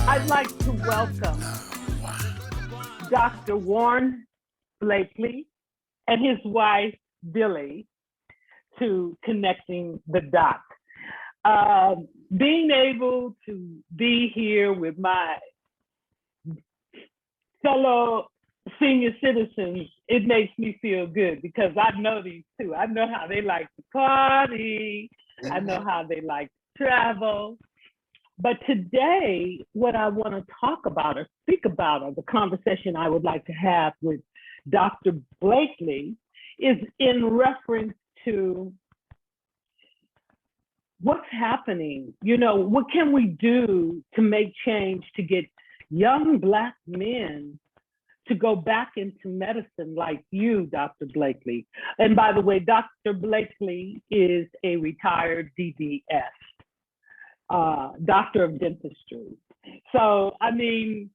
I'd like to welcome Dr. Warren Blakely and his wife, Billy, to Connecting the Dots. Being able to be here with my fellow senior citizens, it makes me feel good because I know these two. I know how they like to party. I know how they like to travel. But today, what I want to talk about or speak about, or the conversation I would like to have with Dr. Blakely, is in reference to what's happening. You know, what can we do to make change to get young Black men to go back into medicine like you, Dr. Blakely? And by the way, Dr. Blakely is a retired DDS. Doctor of Dentistry. So, I mean,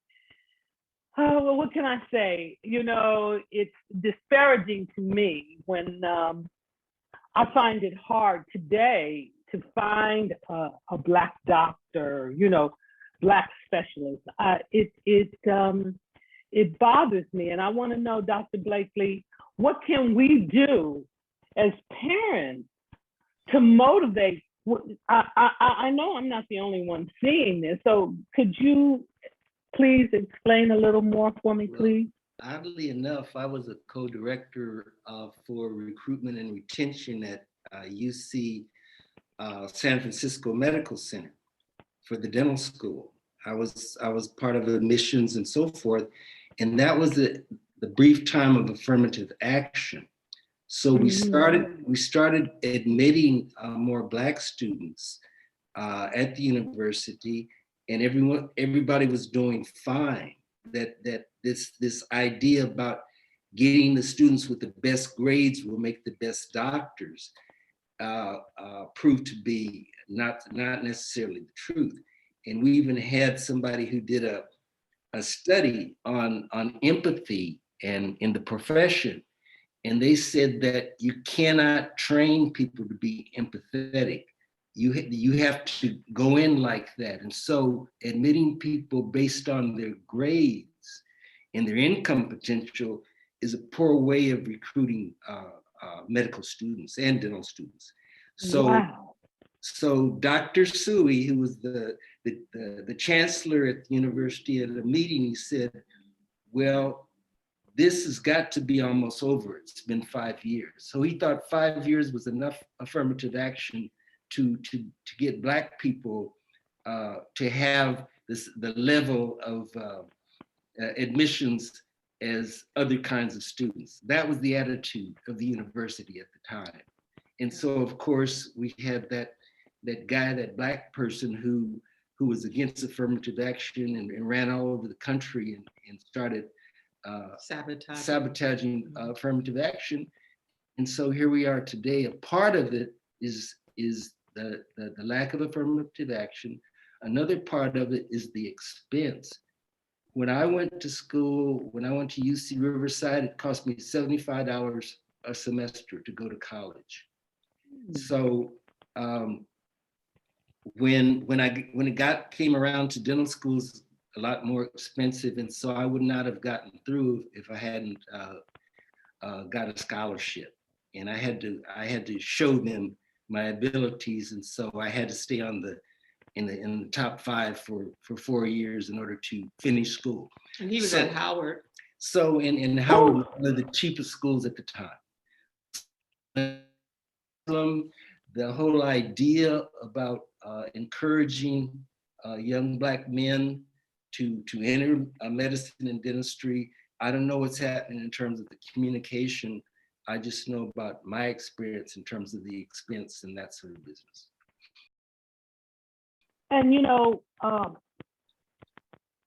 well, what can I say? You know, it's disparaging to me when I find it hard today to find a Black doctor, you know, Black specialist. It bothers me, and I want to know, Dr. Blakely, what can we do as parents to motivate? I know I'm not the only one seeing this, so could you please explain a little more for me, please? Oddly enough, I was a co-director for recruitment and retention at UC San Francisco Medical Center for the dental school. I was part of admissions and so forth, and that was the brief time of affirmative action. So we started admitting more Black students at the university, and everybody was doing fine. That this idea about getting the students with the best grades will make the best doctors proved to be not necessarily the truth. And we even had somebody who did a study on empathy and in the profession. And they said that you cannot train people to be empathetic. You have to go in like that. And so admitting people based on their grades and their income potential is a poor way of recruiting medical students and dental students. So, wow. So Dr. Suey, who was the chancellor at the university, at a meeting, he said, well, this has got to be almost over. It's been 5 years. So he thought 5 years was enough affirmative action to get Black people to have the level of admissions as other kinds of students. That was the attitude of the university at the time. And so, of course, we had that guy, that Black person who was against affirmative action and ran all over the country and started sabotaging affirmative action. And so here we are today. A part of it is the lack of affirmative action. Another part of it is the expense. When I went to school, when I went to UC Riverside, it cost me $75 a semester to go to college. So when it came around to dental schools, a lot more expensive, and so I would not have gotten through if I hadn't got a scholarship. And I had to show them my abilities, and so I had to stay in the top 5 for 4 years in order to finish school. And he was at Howard. So in Howard was one of the cheapest schools at the time. The whole idea about encouraging young Black men to enter medicine and dentistry. I don't know what's happening in terms of the communication. I just know about my experience in terms of the expense and that sort of business. And you know,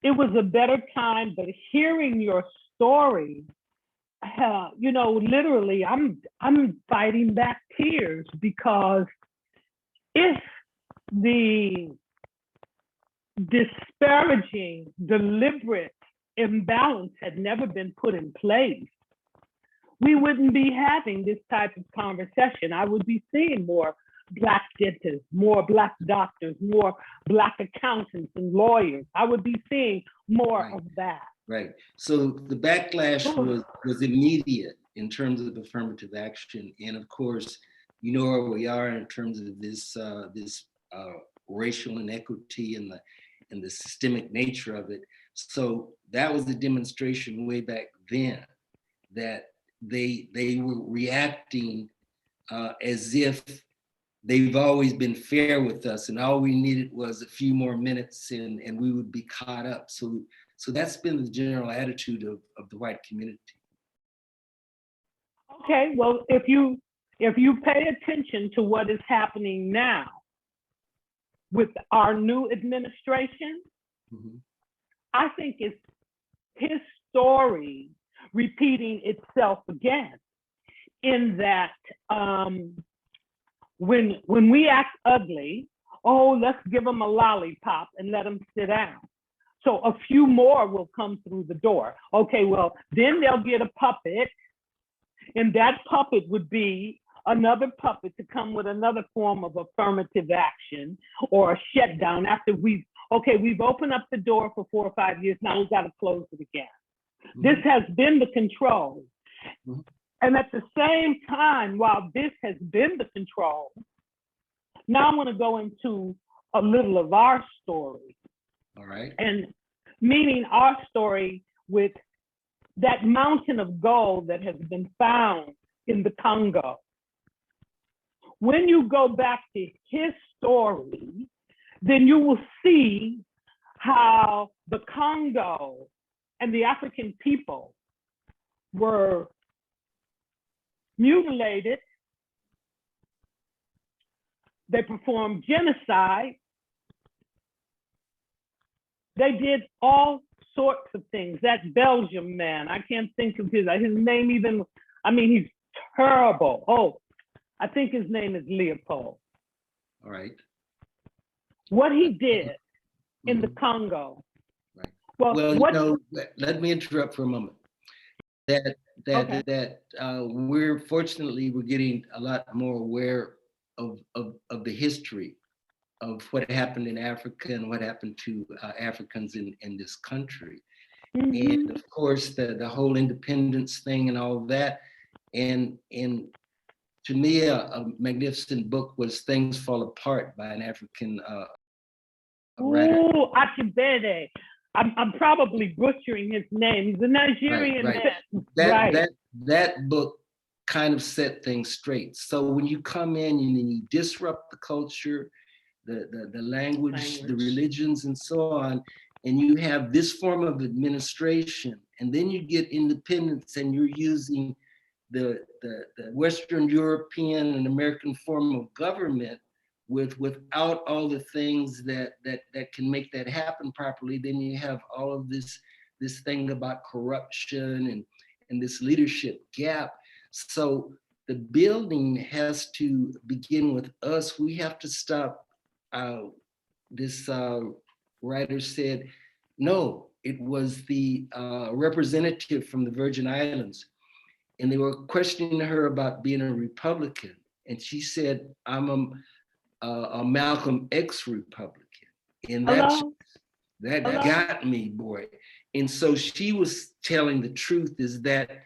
it was a better time, but hearing your story, you know, literally, I'm fighting back tears because if the disparaging, deliberate imbalance had never been put in place, we wouldn't be having this type of conversation. I would be seeing more Black dentists, more Black doctors, more Black accountants and lawyers. I would be seeing more Right. of that. Right. So the backlash was immediate in terms of affirmative action, and of course, you know where we are in terms of this racial inequity and the systemic nature of it. So that was the demonstration way back then that they were reacting as if they've always been fair with us, and all we needed was a few more minutes and we would be caught up. So that's been the general attitude of the white community. Okay, well, if you pay attention to what is happening now with our new administration, Mm-hmm. I think it's his story repeating itself again, in that when we act ugly, oh, let's give them a lollipop and let them sit down. So a few more will come through the door. Okay, well, then they'll get a puppet, and that puppet would be another puppet to come with another form of affirmative action or a shutdown after we've opened up the door for 4 or 5 years, now we've got to close it again. Mm-hmm. This has been the control. Mm-hmm. And at the same time, while this has been the control, now I want to go into a little of our story. All right. And meaning our story with that mountain of gold that has been found in the Congo. When you go back to his story, then you will see how the Congo and the African people were mutilated. They performed genocide. They did all sorts of things. That Belgium man, I can't think of his name even, I mean, he's terrible. Oh, I think his name is Leopold. All right. What he did in the Congo. Right. Well, let me interrupt for a moment. We're getting a lot more aware of the history of what happened in Africa and what happened to Africans in this country. Mm-hmm. And of course, the whole independence thing and all of that. And to me, a magnificent book was Things Fall Apart by an African writer. Oh, Achibede. I'm probably butchering his name. He's a Nigerian man. That book kind of set things straight. So when you come in and you disrupt the culture, the language, the religions, and so on, and you have this form of administration, and then you get independence and you're using the Western European and American form of government without all the things that can make that happen properly, then you have all of this thing about corruption and this leadership gap. So the building has to begin with us. We have to stop. This writer said, no, it was the representative from the Virgin Islands, and they were questioning her about being a Republican, and she said, I'm a Malcolm X Republican, and that got me, boy. And so she was telling the truth is that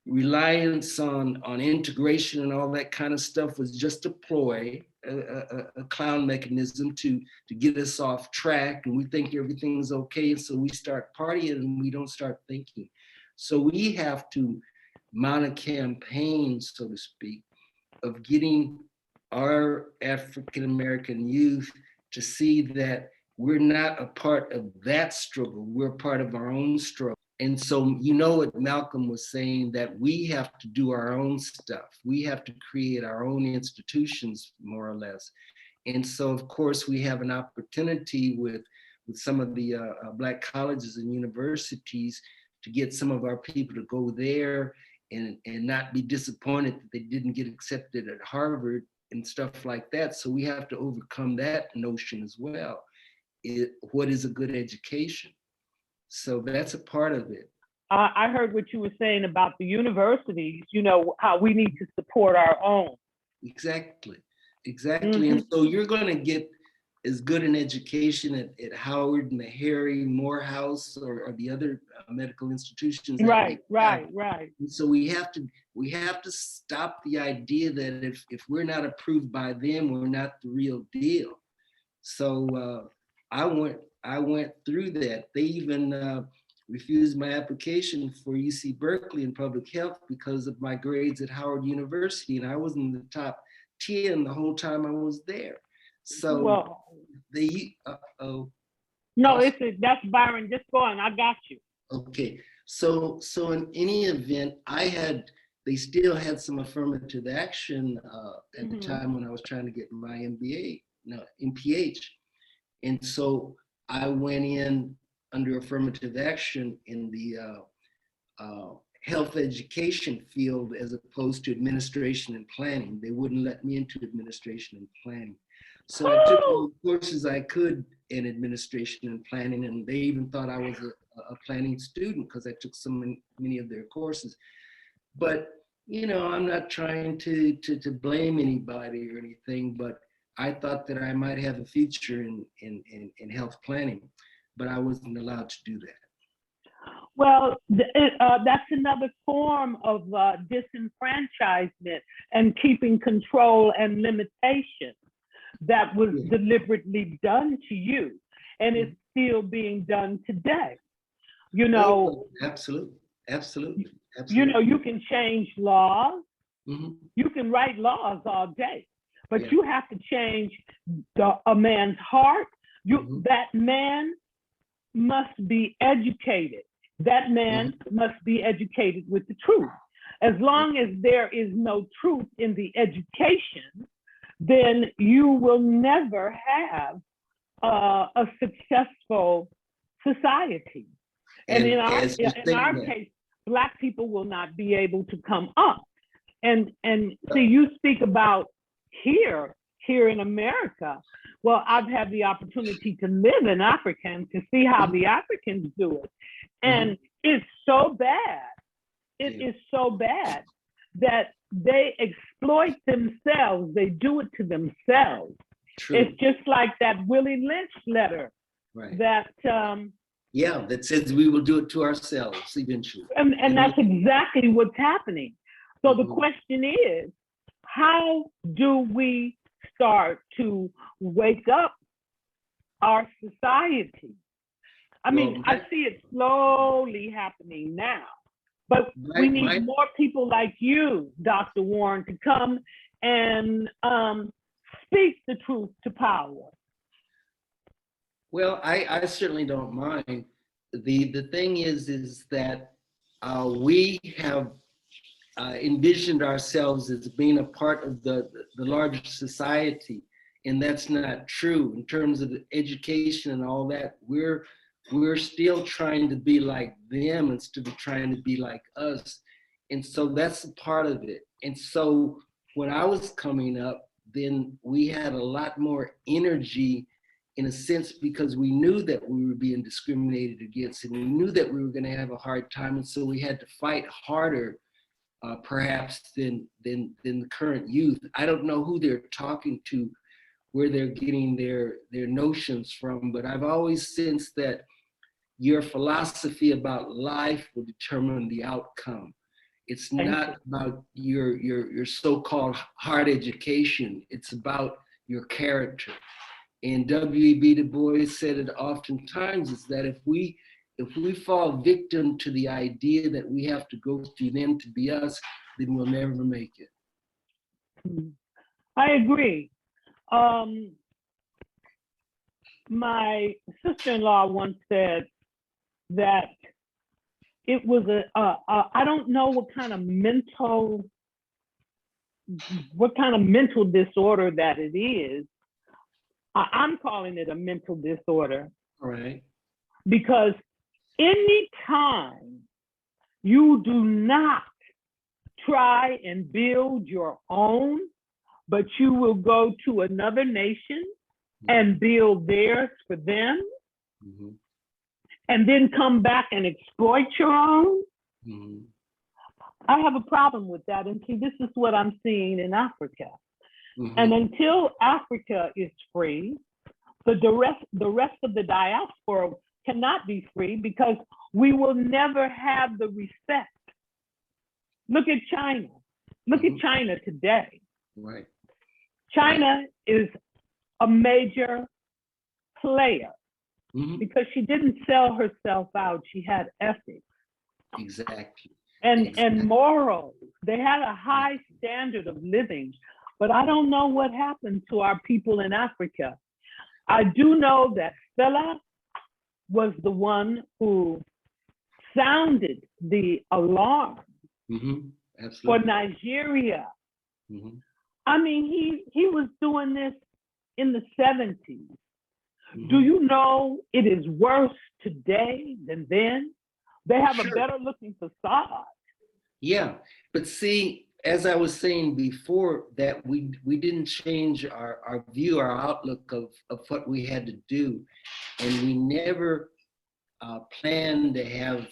reliance on integration and all that kind of stuff was just a ploy, a clown mechanism to get us off track, and we think everything's okay, and so we start partying and we don't start thinking. So we have to mount a campaign, so to speak, of getting our African American youth to see that we're not a part of that struggle, we're part of our own struggle. And so, you know what Malcolm was saying, that we have to do our own stuff. We have to create our own institutions, more or less. And so, of course, we have an opportunity with some of the Black colleges and universities to get some of our people to go there and not be disappointed that they didn't get accepted at Harvard and stuff like that. So we have to overcome that notion as well. What is a good education? So that's a part of it. I heard what you were saying about the universities, you know, how we need to support our own. Exactly. exactly. And so you're going to get as good an education at Howard and the Harry Morehouse or the other medical institutions that Right, we have. right. And so we have to stop the idea that if we're not approved by them, we're not the real deal. So I went through that. They even refused my application for UC Berkeley in public health because of my grades at Howard University, and I was in the top 10 the whole time I was there. So Well, they no, that's Byron. Just go on. I got you. okay. So in any event, they still had some affirmative action at the time when I was trying to get my MPH. And so I went in under affirmative action in the health education field as opposed to administration and planning. They wouldn't let me into administration and planning. So I took all the courses I could in administration and planning, and they even thought I was a planning student because I took so many of their courses. But, I'm not trying to blame anybody or anything, but I thought that I might have a future in health planning, but I wasn't allowed to do that. Well, that's another form of disenfranchisement and keeping control and limitation that was deliberately done to you, and it's still being done today. Absolutely. You can change laws. You can write laws all day, but you have to change a man's heart. That man must be educated. That man must be educated with the truth. As long as there is no truth in the education, then you will never have a successful society. And in our case, Black people will not be able to come up. And see, you speak about here in America. Well, I've had the opportunity to live in Africa and to see how the Africans do it. And it's so bad. It is so bad that they exploit themselves. They do it to themselves. True. It's just like that Willie Lynch letter that that says we will do it to ourselves eventually. And that's exactly what's happening. So the question is, how do we start to wake up our society? I see it slowly happening now, but we need more people like you, Dr. Warren, to come and speak the truth to power. Well, I certainly don't mind. The thing is that we have envisioned ourselves as being a part of the larger society, and that's not true. In terms of education and all that, we're still trying to be like them instead of trying to be like us. And so that's a part of it. And so when I was coming up, then we had a lot more energy in a sense because we knew that we were being discriminated against and we knew that we were going to have a hard time. And so we had to fight harder perhaps than the current youth. I don't know who they're talking to, where they're getting their notions from, but I've always sensed that your philosophy about life will determine the outcome. It's not about your so-called hard education. It's about your character. And W.E.B. Du Bois said it oftentimes, is that if we fall victim to the idea that we have to go through them to be us, then we'll never make it. I agree. My sister-in-law once said that it was I don't know what kind of mental disorder that it is. I'm calling it a mental disorder. All right. Because any time you do not try and build your own, but you will go to another nation and build theirs for them, and then come back and exploit your own, I have a problem with that. And see, this is what I'm seeing in Africa. And until Africa is free, the rest of the diaspora cannot be free because we will never have the respect. Look at China. Look at China today. Right. China is a major player because she didn't sell herself out. She had ethics. Exactly. And morals. They had a high standard of living, but I don't know what happened to our people in Africa. I do know that Stella was the one who sounded the alarm for Nigeria. I mean, he was doing this in the 70s. Do you know it is worse today than then? They have a better looking facade. Yeah, but see, as I was saying before, that we didn't change our view, our outlook of what we had to do. And we never planned to have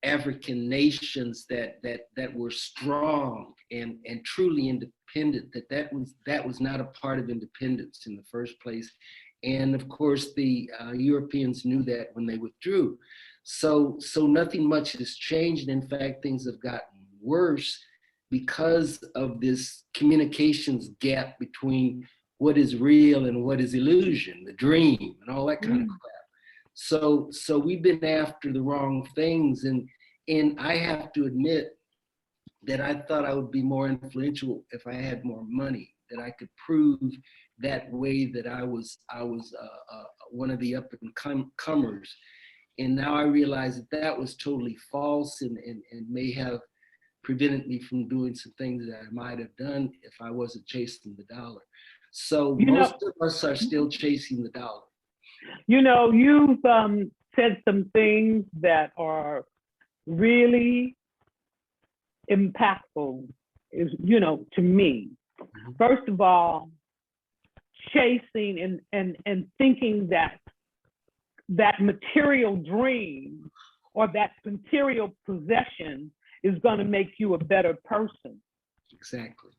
African nations that were strong and truly independent, that was not a part of independence in the first place. And of course, the Europeans knew that when they withdrew. So nothing much has changed. In fact, things have gotten worse because of this communications gap between what is real and what is illusion, the dream, and all that kind of crap. So we've been after the wrong things, and I have to admit that I thought I would be more influential if I had more money, that I could prove that way that I was one of the up and comers. And now I realize that was totally false and may have prevented me from doing some things that I might have done if I wasn't chasing the dollar. So most of us are still chasing the dollar. You know, you've said some things that are really impactful, to me. First of all, chasing and thinking that material dream or that material possession is going to make you a better person. Exactly.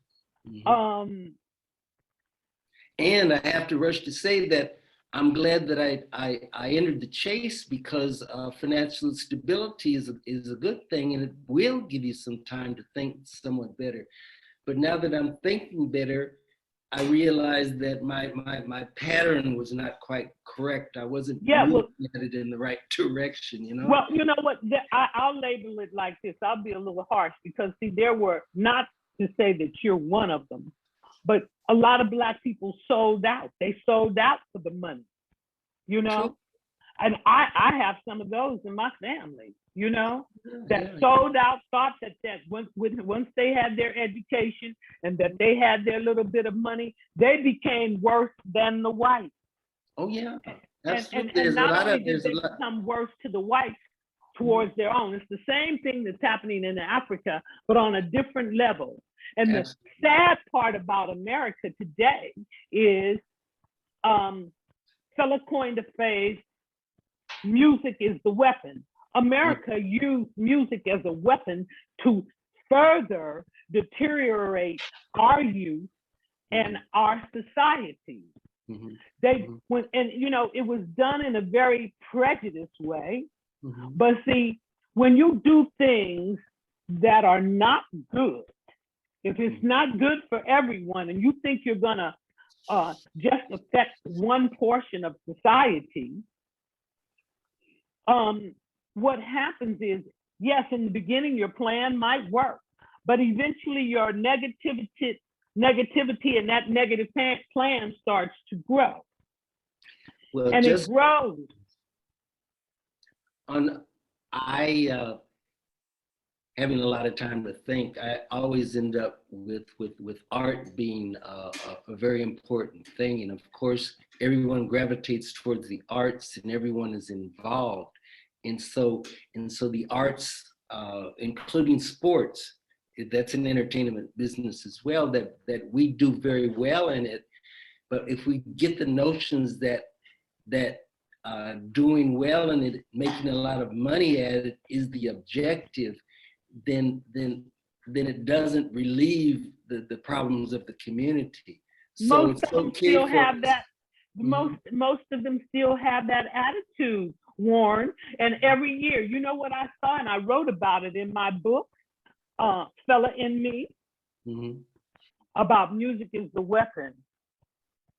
And I have to rush to say that I'm glad that I entered the chase, because financial stability is a good thing, and it will give you some time to think somewhat better. But now that I'm thinking better, I realized that my pattern was not quite correct. I wasn't moving at it in the right direction, Well, you know what? I'll label it like this. I'll be a little harsh because, see, there were, not to say that you're one of them, but a lot of Black people sold out. They sold out for the money, True. And I have some of those in my family, that sold out, thought that once they had their education and that they had their little bit of money, they became worse than the whites. Oh, yeah. And not only did they become worse to the whites towards their own, it's the same thing that's happening in Africa, but on a different level. And the sad part about America today is, fella coined a phrase, music is the weapon. America used music as a weapon to further deteriorate our youth and our society. It was done in a very prejudiced way. But see, when you do things that are not good, if it's not good for everyone and you think you're gonna just affect one portion of society, what happens is, yes, in the beginning your plan might work, but eventually your negativity and that negative plan starts to grow. Well, and it grows. Having a lot of time to think, I always end up with art being a very important thing. And of course, everyone gravitates towards the arts and everyone is involved. And so the arts, including sports, that's an entertainment business as well, that we do very well in it. But if we get the notions that doing well in it, making a lot of money at it is the objective, then then it doesn't relieve the problems of the community. So Most it's of them okay still for have us. that. Mhm. Most of them still have that attitude, Warren. And every year, you know what I saw, and I wrote about it in my book, Fella in Me, Mhm. about music is the weapon,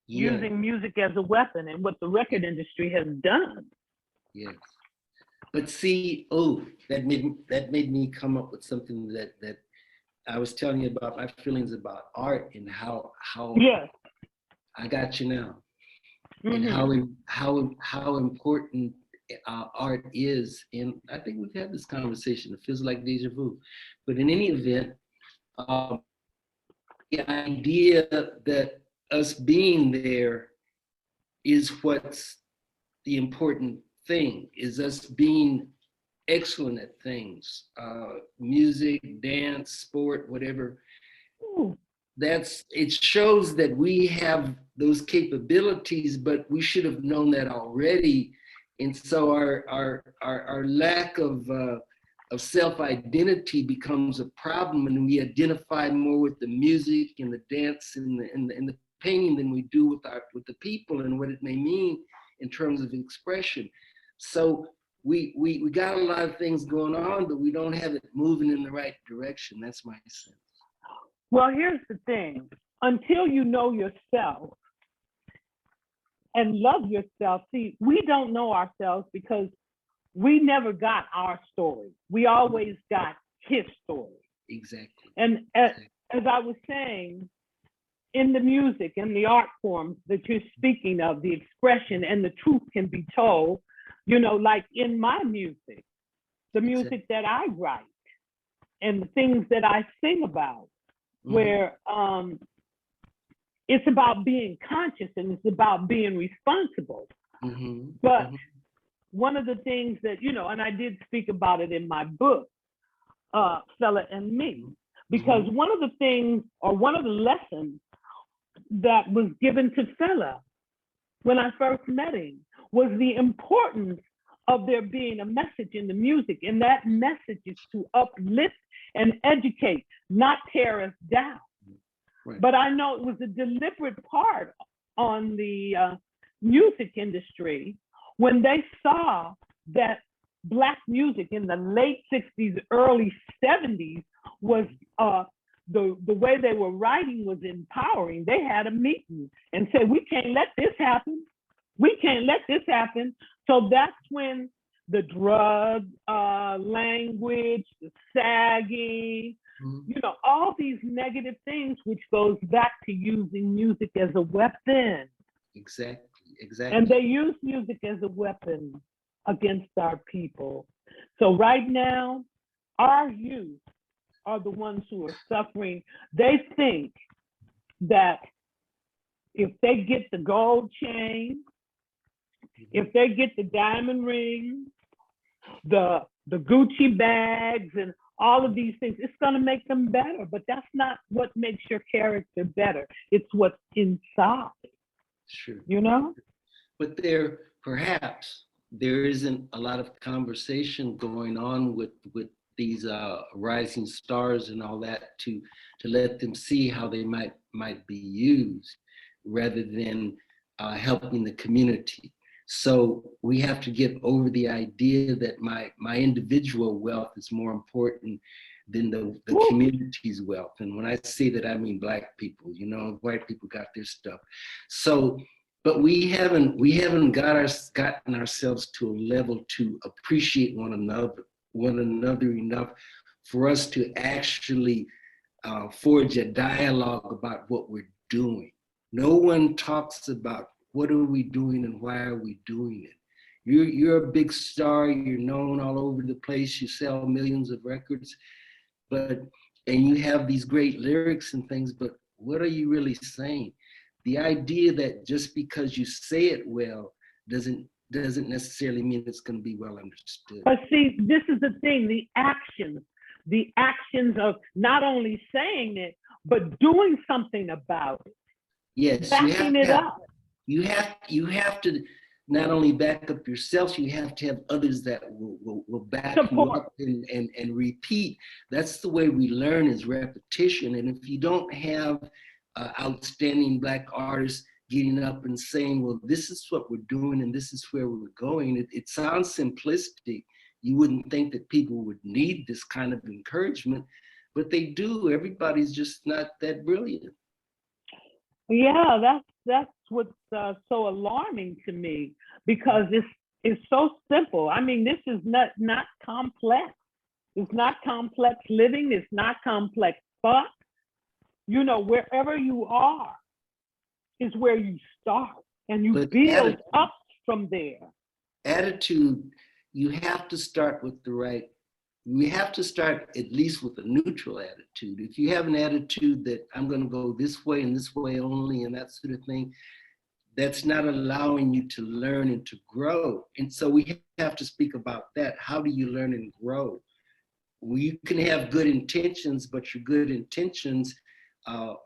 Yeah, using music as a weapon, and what the record industry has done. yes. But see, that made me come up with something that I was telling you about my feelings about art and how Yes. I got you now, and Mm-hmm. how important art is. And I think we've had this conversation. It feels like deja vu, but in any event, um, the idea that us being there is what's the important thing. Is us being excellent at things, music, dance, sport, whatever. Ooh. It shows that we have those capabilities, but we should have known that already. And so our lack of self-identity becomes a problem, and we identify more with the music and the dance and the painting than we do with the people and what it may mean in terms of expression. So we got a lot of things going on, but we don't have it moving in the right direction. That's my sense. Well, here's the thing. Until you know yourself and love yourself, see, we don't know ourselves because we never got our story. We always got his story. Exactly. And as I was saying, in the music and the art forms that you're speaking of, the expression and the truth can be told, you know, like in my music, the music that I write and the things that I sing about, where it's about being conscious and it's about being responsible. But one of the things that, you know, and I did speak about it in my book, Fella and Me, because one of the things or one of the lessons that was given to Fella when I first met him was the importance of there being a message in the music. And that message is to uplift and educate, not tear us down. Right. But I know it was a deliberate part on the music industry when they saw that Black music in the late 60s, early 70s was the way they were writing was empowering. They had a meeting and said, we can't let this happen. We can't let this happen. So that's when the drug language, the sagging, you know, all these negative things, which goes back to using music as a weapon. Exactly. And they use music as a weapon against our people. So right now, our youth are the ones who are suffering. They think that if they get the gold chain, if they get the diamond rings, the Gucci bags, and all of these things, it's going to make them better. But that's not what makes your character better. It's what's inside. Sure. You know? But perhaps there isn't a lot of conversation going on with these rising stars and all that to let them see how they might be used rather than helping the community. So we have to get over the idea that my individual wealth is more important than the community's wealth. And when I say that, I mean Black people. You know, white people got their stuff. So, but we haven't gotten ourselves to a level to appreciate one another enough for us to actually forge a dialogue about what we're doing. No one talks about what are we doing and why are we doing it. You're a big star. You're known all over the place. You sell millions of records, and you have these great lyrics and things. But what are you really saying? The idea that just because you say it well doesn't necessarily mean it's going to be well understood. But see, this is the thing: the actions of not only saying it but doing something about it. Yes, backing it up. You have to not only back up yourself, you have to have others that will back you up and repeat. That's the way we learn, is repetition. And if you don't have outstanding Black artists getting up and saying, well, this is what we're doing and this is where we're going, it sounds simplistic. You wouldn't think that people would need this kind of encouragement, but they do. Everybody's just not that brilliant. Yeah, that's what's so alarming to me, because it's so simple. I mean, this is not complex. It's not complex living. It's not complex thought. You know, wherever you are is where you start, and you build up from there. Attitude, you have to start with the right. We have to start at least with a neutral attitude. If you have an attitude that I'm going to go this way and this way only and that sort of thing, that's not allowing you to learn and to grow. And so we have to speak about that. How do you learn and grow? Well, you can have good intentions, but your good intentions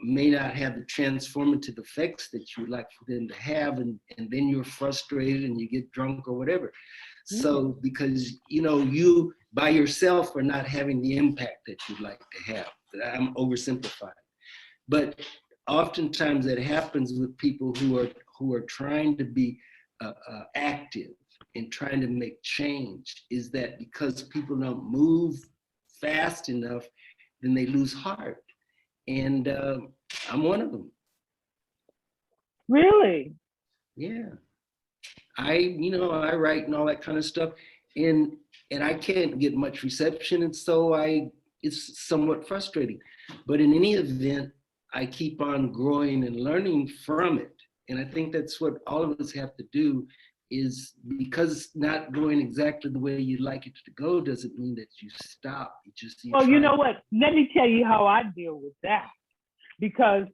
may not have the transformative effects that you would like for them to have, and then you're frustrated and you get drunk or whatever. So because you by yourself are not having the impact that you'd like to have. I'm oversimplifying, but oftentimes that happens with people who are trying to be active and trying to make change, is that because people don't move fast enough, then they lose heart. And I'm one of them. Really? Yeah. I write and all that kind of stuff, and I can't get much reception, and so it's somewhat frustrating. But in any event, I keep on growing and learning from it. And I think that's what all of us have to do, is because it's not going exactly the way you'd like it to go doesn't mean that you stop. Well, you know what? Let me tell you how I deal with that. Because,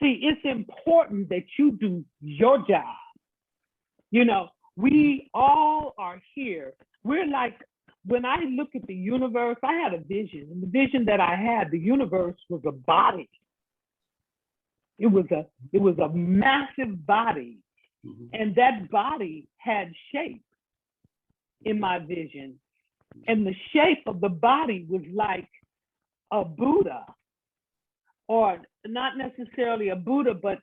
see, it's important that you do your job. You know, we all are here. We're like, when I look at the universe, I had a vision. And the vision that I had, the universe was a body. It was a massive body. Mm-hmm. And that body had shape in my vision. And the shape of the body was like a Buddha, or not necessarily a Buddha, but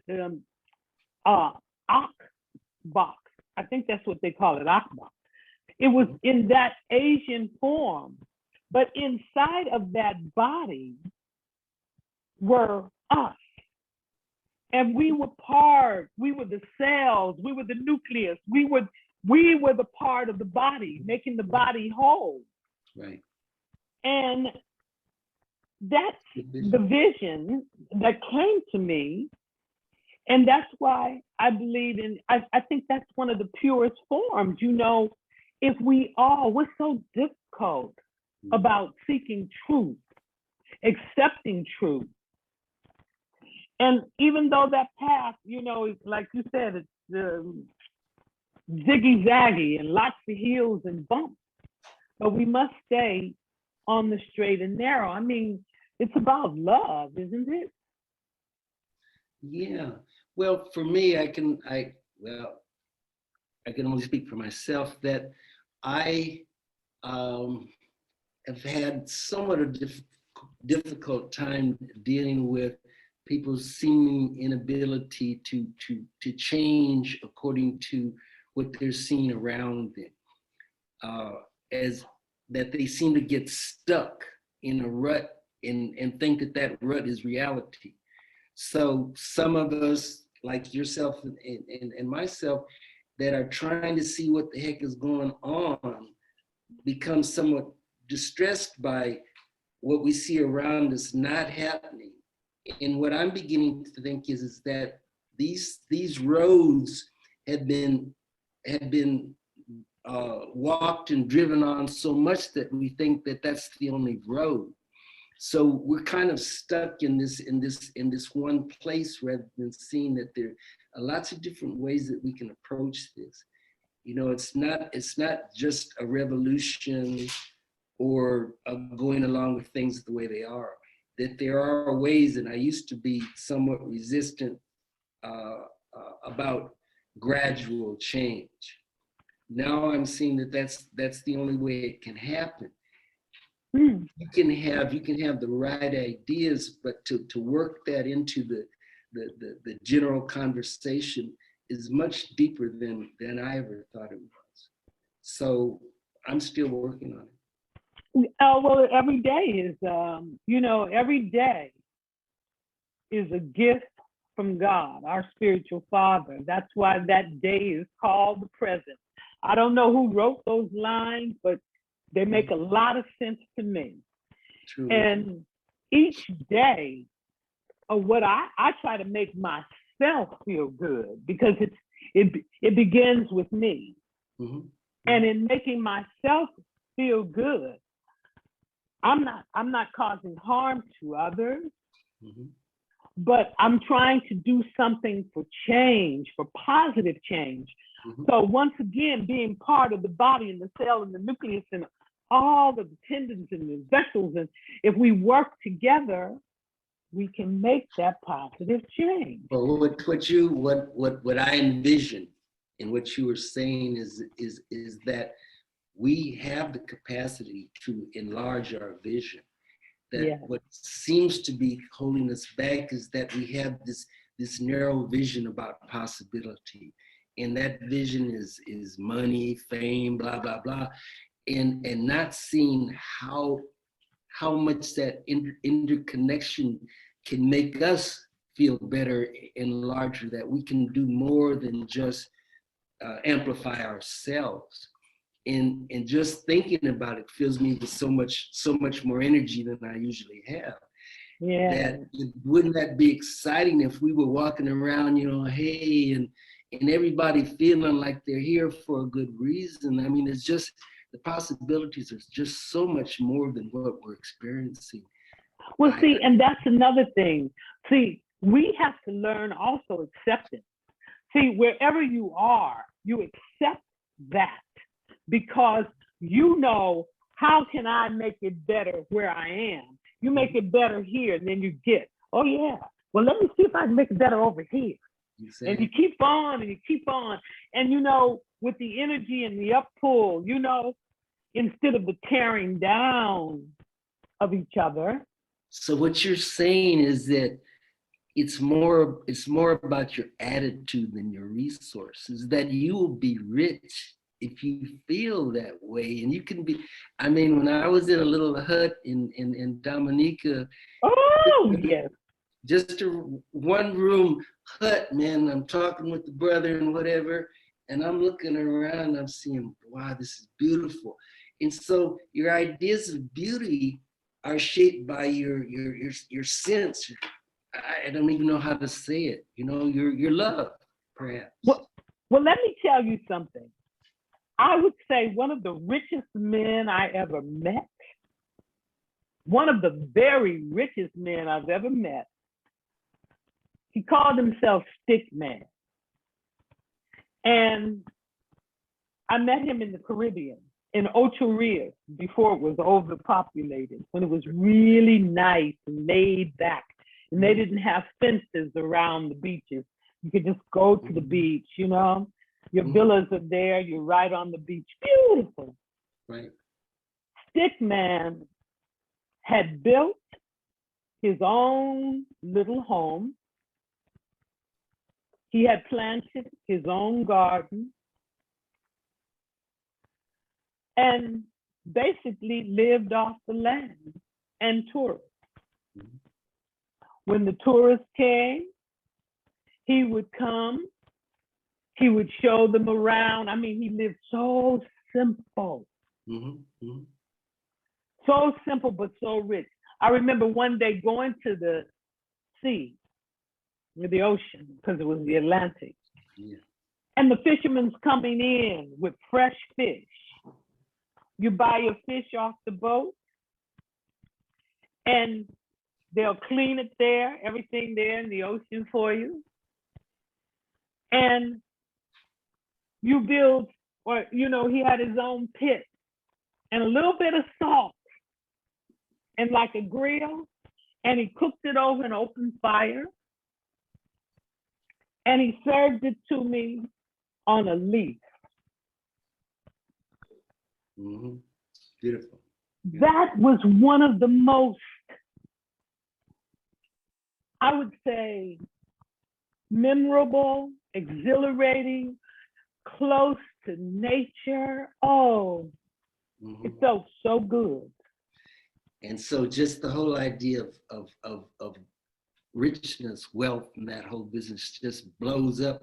Akbok. I think that's what they call it, Akbok. It was in that Asian form, but inside of that body were us. And we were the cells, we were the nucleus, we were the part of the body, making the body whole. Right. And that's the vision that came to me. And that's why I believe I think that's one of the purest forms. You know, if we're so difficult about seeking truth, accepting truth. And even though that path, is like you said, it's ziggy-zaggy and lots of hills and bumps, but we must stay on the straight and narrow. I mean, it's about love, isn't it? Yeah. Well, for me, I can only speak for myself, that I have had somewhat a difficult time dealing with people's seeming inability to change according to what they're seeing around them, as that they seem to get stuck in a rut and think that rut is reality. So some of us, like yourself and myself, that are trying to see what the heck is going on, become somewhat distressed by what we see around us not happening. And what I'm beginning to think is that these roads have been walked and driven on so much that we think that that's the only road. So we're kind of stuck in this one place, rather than seeing that there are lots of different ways that we can approach this. It's not just a revolution or going along with things the way they are. That there are ways, and I used to be somewhat resistant about gradual change. now I'm seeing that that's the only way it can happen. Mm. You can have the right ideas, but to work that into the general conversation is much deeper than I ever thought it was. So I'm still working on it. Well, every day is, every day is a gift from God, our spiritual Father. That's why that day is called the present. I don't know who wrote those lines, but they make a lot of sense to me. True. And each day, what I try to make myself feel good, because it begins with me. Mm-hmm. And in making myself feel good, I'm not causing harm to others, Mm-hmm. but I'm trying to do something for change, for positive change. Mm-hmm. So once again, being part of the body and the cell and the nucleus and all the tendons and the vessels, and if we work together, we can make that positive change. Well, what I envision and what you were saying is that we have the capacity to enlarge our vision. That Yeah. what seems to be holding us back is that we have this narrow vision about possibility, and that vision is money, fame, blah blah blah, and not seeing how much that interconnection can make us feel better and larger, that we can do more than just amplify ourselves. And just thinking about it fills me with so much more energy than I usually have. Yeah. Wouldn't that be exciting if we were walking around, hey, and everybody feeling like they're here for a good reason? I mean, it's just, the possibilities are just so much more than what we're experiencing. Well, see, and that's another thing. See, we have to learn also acceptance. See, wherever you are, you accept that, because how can I make it better where I am? You make it better here, and then you get, oh yeah, well, let me see if I can make it better over here. And you keep on and you keep on. And with the energy and the up pull, instead of the tearing down of each other. So what you're saying is that it's more about your attitude than your resources, that you will be rich if you feel that way. And you can be, I mean, when I was in a little hut in Dominica, oh yes, just a one room hut, man, I'm talking with the brother and whatever, and I'm looking around, I'm seeing, wow, this is beautiful. And so your ideas of beauty are shaped by your sense. I don't even know how to say it. Your love, perhaps. Well, let me tell you something. I would say one of the richest men I ever met, one of the very richest men I've ever met, he called himself Stick Man. And I met him in the Caribbean, in Ocho Rios, before it was overpopulated, when it was really nice and laid back. And they didn't have fences around the beaches. You could just go to the beach, Your villas are there, you're right on the beach. Beautiful. Right. Stick Man had built his own little home. He had planted his own garden and basically lived off the land and tourists. When the tourists came, he would come, he would show them around. I mean, he lived so simple. Mm-hmm. Mm-hmm. So simple, but so rich. I remember one day going to the sea, or the ocean, because it was the Atlantic. Yeah. And the fishermen's coming in with fresh fish. You buy your fish off the boat, and they'll clean it there, everything there in the ocean for you. And you build, he had his own pit and a little bit of salt and like a grill, and he cooked it over an open fire, and he served it to me on a leaf. Mm-hmm. Beautiful. That was one of the most, I would say, memorable, exhilarating, close to nature. Oh, Mm-hmm. it felt so good. And so just the whole idea of richness, wealth, and that whole business just blows up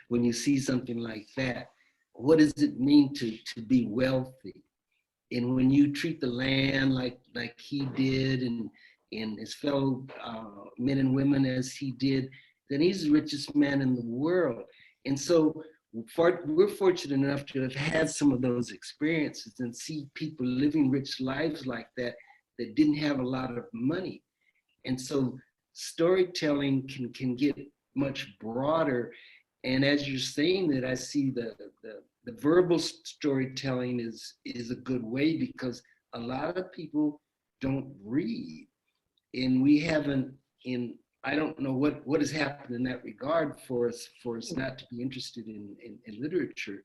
when you see something like that. What does it mean to be wealthy? And when you treat the land like he did, and his fellow men and women as he did, then he's the richest man in the world. And so we're fortunate enough to have had some of those experiences and see people living rich lives like that didn't have a lot of money. And so storytelling can get much broader. And as you're saying that, I see the verbal storytelling is a good way, because a lot of people don't read, and we haven't in I don't know what has happened in that regard for us not to be interested in literature,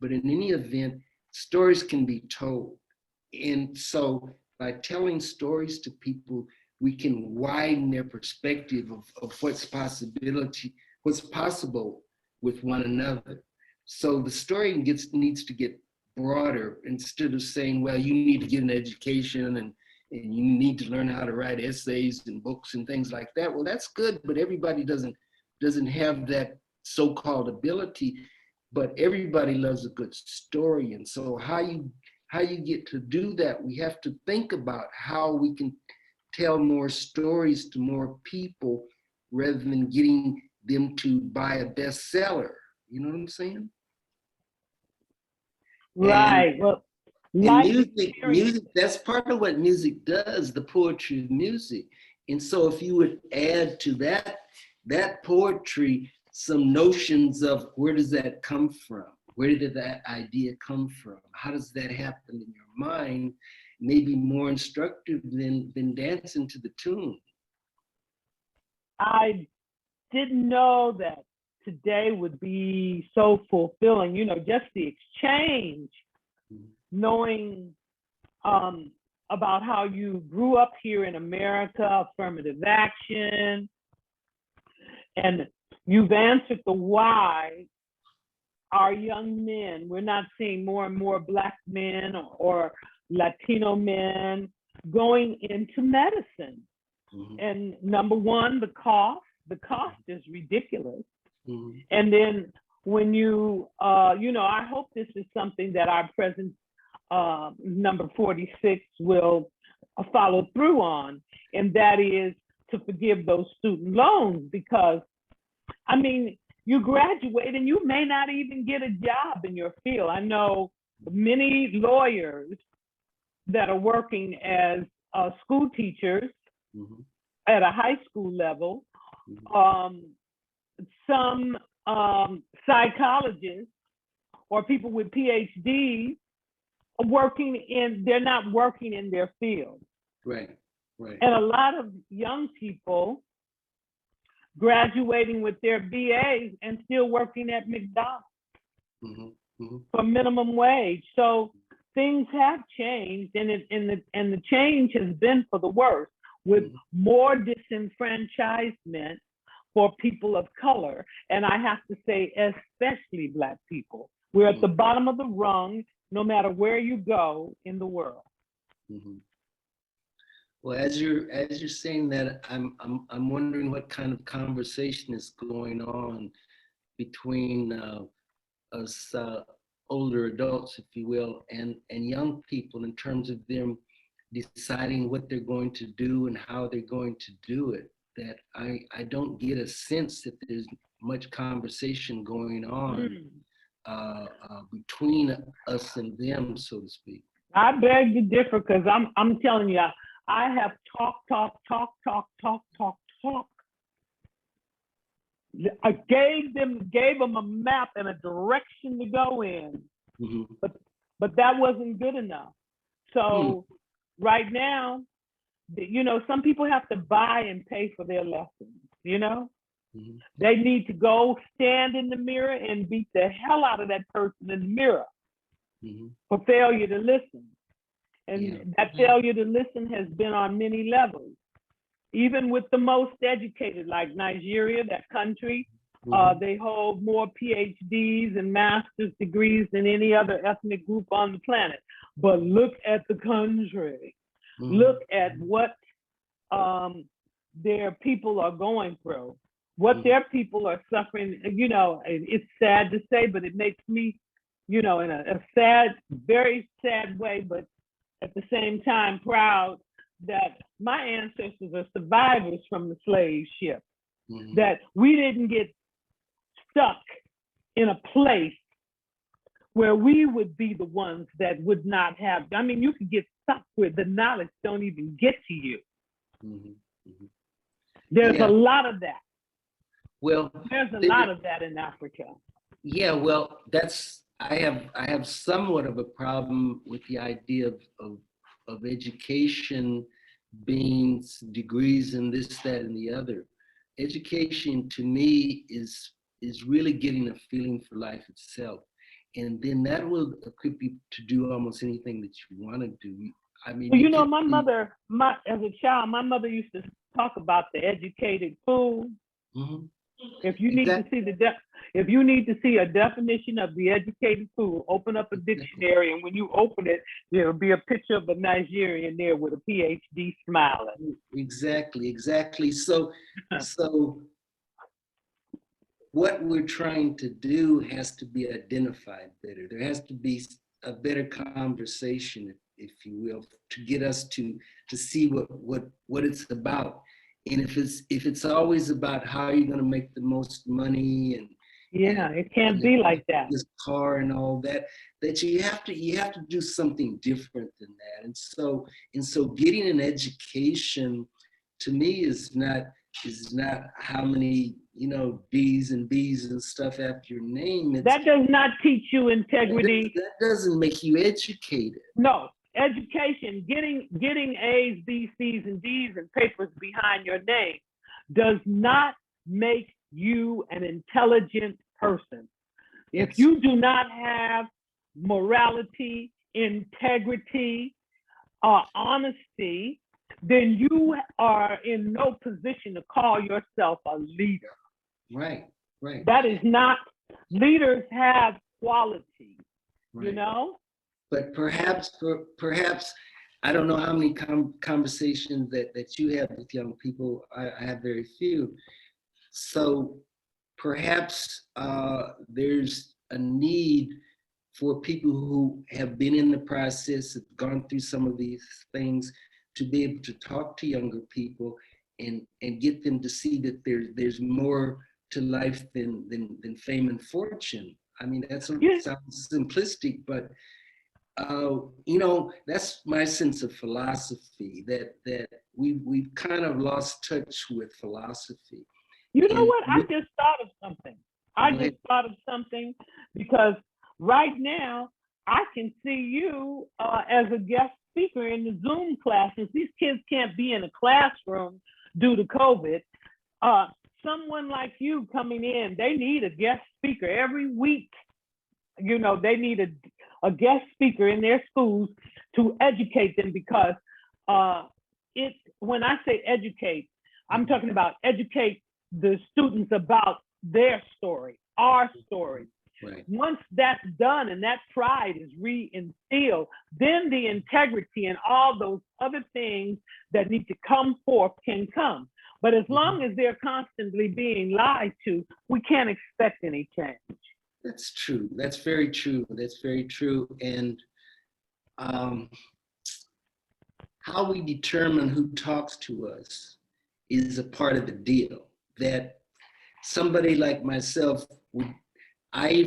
but in any event, stories can be told. And so by telling stories to people, we can widen their perspective of what's possible with one another. So the story needs to get broader, instead of saying, well, you need to get an education and you need to learn how to write essays and books and things like that. Well, that's good, but everybody doesn't have that so-called ability. But everybody loves a good story. And so how you get to do that, we have to think about how we can tell more stories to more people rather than getting them to buy a bestseller. You know what I'm saying? And Right. Well, and life experience. music, that's part of what music does, the poetry of music. And so if you would add to that poetry some notions of where does that come from? Where did that idea come from? How does that happen in your mind? Maybe more instructive than dancing to the tune. I didn't know that today would be so fulfilling. Just the exchange, knowing about how you grew up here in America, affirmative action, and you've answered the why our young men, we're not seeing more and more Black men or Latino men going into medicine. Mm-hmm. And number one, the cost is ridiculous. Mm-hmm. And then when I hope this is something that our present number 46 will follow through on, and that is to forgive those student loans, because you graduate and you may not even get a job in your field. I know many lawyers that are working as school teachers Mm-hmm. at a high school level. Some psychologists or people with PhDs they're not working in their field. Right. And a lot of young people graduating with their BAs and still working at McDonald's for minimum wage. So things have changed, and the change has been for the worse, with more disenfranchisement for people of color. And I have to say, especially Black people. We're at the bottom of the rung, no matter where you go in the world. Well, as you're saying that, I'm wondering what kind of conversation is going on between us older adults, if you will, and young people, in terms of them deciding what they're going to do and how they're going to do it. That I don't get a sense that there's much conversation going on between us and them, so to speak. I beg to differ, because I'm telling you, I have talk. I gave them a map and a direction to go in, but that wasn't good enough. So right now, some people have to buy and pay for their lessons. They need to go stand in the mirror and beat the hell out of that person in the mirror. for failure to listen. And Yeah. that failure to listen has been on many levels. Even with the most educated, like Nigeria, that country, they hold more PhDs and master's degrees than any other ethnic group on the planet. But look at the country. Look at what their people are going through, what their people are suffering. You know, it's sad to say, but it makes me, you know, in a sad, very sad way, but at the same time proud that my ancestors are survivors from the slave ship, that we didn't get stuck in a place where we would be the ones that would not have, I mean, you could get stuck where the knowledge don't even get to you. There's a lot of that. Well, there's a lot of that in Africa. Yeah, well, I have somewhat of a problem with the idea of education being degrees in this, that, and the other. Education to me is really getting a feeling for life itself. And then that will equip you to do almost anything that you want to do. I mean, well, you know, my mother, as a child, my mother used to talk about the educated fool. If you need to see if you need to see a definition of the educated fool, open up a dictionary, and when you open it, there'll be a picture of a Nigerian there with a PhD smiling. Exactly. So what we're trying to do has to be identified better. There has to be a better conversation, if you will, to get us to see what it's about. And if it's always about how you're going to make the most money and it can't be like that. This car and all that you have to do something different than that. And so getting an education to me is not how many, you know, D's and B's and stuff after your name. That does not teach you integrity. That doesn't make you educated. No. Education, getting A's, B's, C's, and D's and papers behind your name does not make you an intelligent person. If you do not have morality, integrity, honesty, then you are in no position to call yourself a leader. Right. That is not, leaders have quality, you know? But perhaps, I don't know how many conversations that you have with young people. I have very few. So perhaps there's a need for people who have been in the process, have gone through some of these things, to be able to talk to younger people and get them to see that there's more to life than fame and fortune. I mean, that sounds simplistic, but you know, that's my sense of philosophy, that we've kind of lost touch with philosophy. You know what? I just thought of something because right now I can see you as a guest speaker in the Zoom classes. These kids can't be in a classroom due to COVID. Someone like you coming in, they need a guest speaker every week. You know, they need a guest speaker in their schools to educate them, because when I say educate, I'm talking about educate the students about their story, our story. Right. Once that's done and that pride is reinstilled, then the integrity and all those other things that need to come forth can come. But as long as they're constantly being lied to, we can't expect any change. That's true. That's very true. That's very true. And how we determine who talks to us is a part of the deal. That somebody like myself, I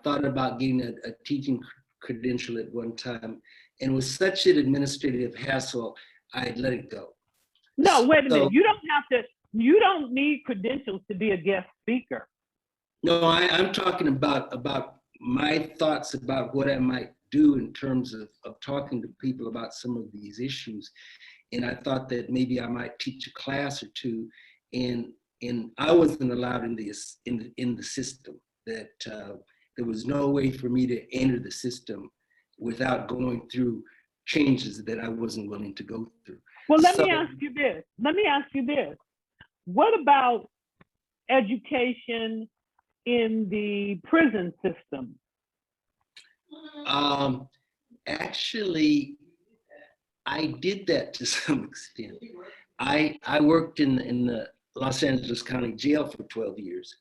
thought about getting a teaching credential at one time, and with such an administrative hassle, I let it go. No, wait a minute. You don't need credentials to be a guest speaker. No, I'm talking about my thoughts about what I might do in terms of talking to people about some of these issues. And I thought that maybe I might teach a class or two, and I wasn't allowed in the system, that there was no way for me to enter the system without going through changes that I wasn't willing to go through. Well, let me ask you this. What about education in the prison system? Actually, I did that to some extent. I worked in the Los Angeles County Jail for 12 years.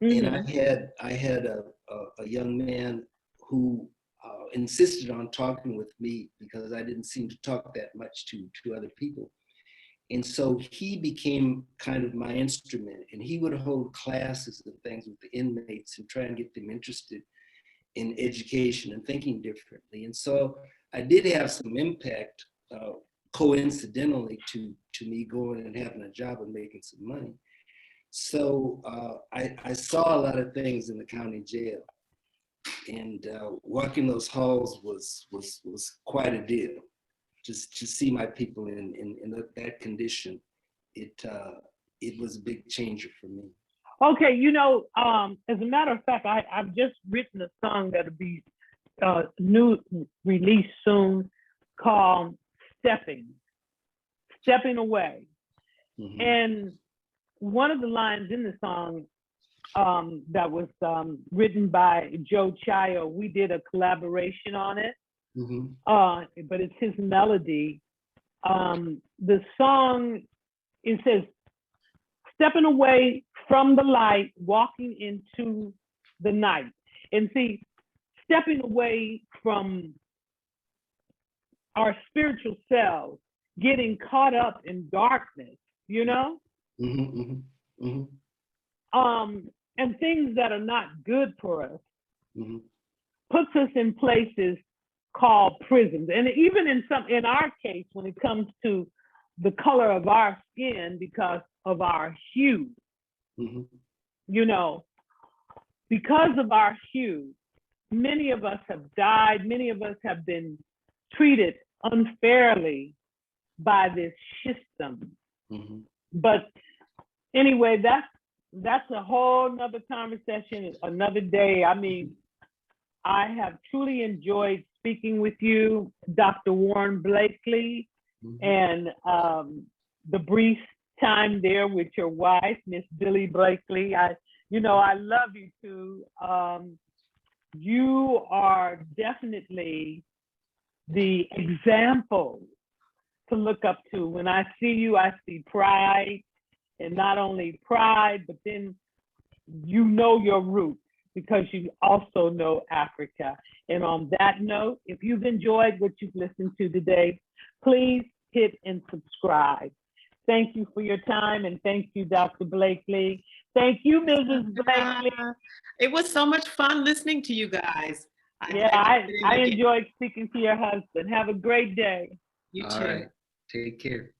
Mm-hmm. And I had a young man who insisted on talking with me because I didn't seem to talk that much to other people. And so he became kind of my instrument, and he would hold classes and things with the inmates and try and get them interested in education and thinking differently. And so I did have some impact, coincidentally, to me going and having a job and making some money. So I saw a lot of things in the county jail, and walking those halls was quite a deal. Just to see my people in that condition, it was a big changer for me. Okay, you know, as a matter of fact, I've just written a song that'll be new released soon called Stepping Away. Mm-hmm. And one of the lines in the song that was written by Joe Chayo, we did a collaboration on it. Mm-hmm. But it's his melody. The song, it says, stepping away from the light, walking into the night. And see, stepping away from our spiritual selves, getting caught up in darkness, you know? Mm-hmm, mm-hmm, mm-hmm. And things that are not good for us, mm-hmm, puts us in places called prisons. And even in our case, when it comes to the color of our skin because of our hue, mm-hmm, you know, because of our hue, many of us have died, many of us have been treated unfairly by this system. Mm-hmm. But anyway, that's a whole nother conversation, another day. I mean, I have truly enjoyed speaking with you, Dr. Warren Blakely, mm-hmm, and the brief time there with your wife, Miss Billie Blakely. I love you too. You are definitely the example to look up to. When I see you, I see pride, and not only pride, but then you know your roots, because you also know Africa. And on that note, if you've enjoyed what you've listened to today, please hit and subscribe. Thank you for your time, and thank you, Dr. Blakely. Thank you, Mrs. Blakely. It was so much fun listening to you guys. I enjoyed speaking to your husband. Have a great day. You too. All right. Take care.